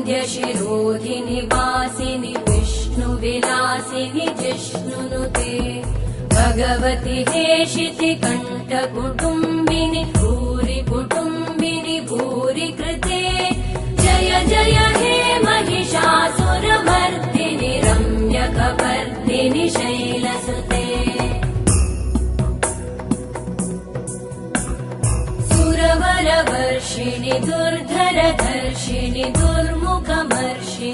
श्रीवरविन्द्यशिरोधिनि वासिनि विष्णुविलासिनि जिष्णुनुते भगवति हेशिति कण्ठकुटुम्बिनि भूरि कुटुम्बिनि भूरि कृते जय जय हे महिषासुरमर्दिनि रम्यकपर्दिनि शैलसुते सुरवरवर्षिणि दुर्धरधर्षिणि दुर्मुखमर्षिणि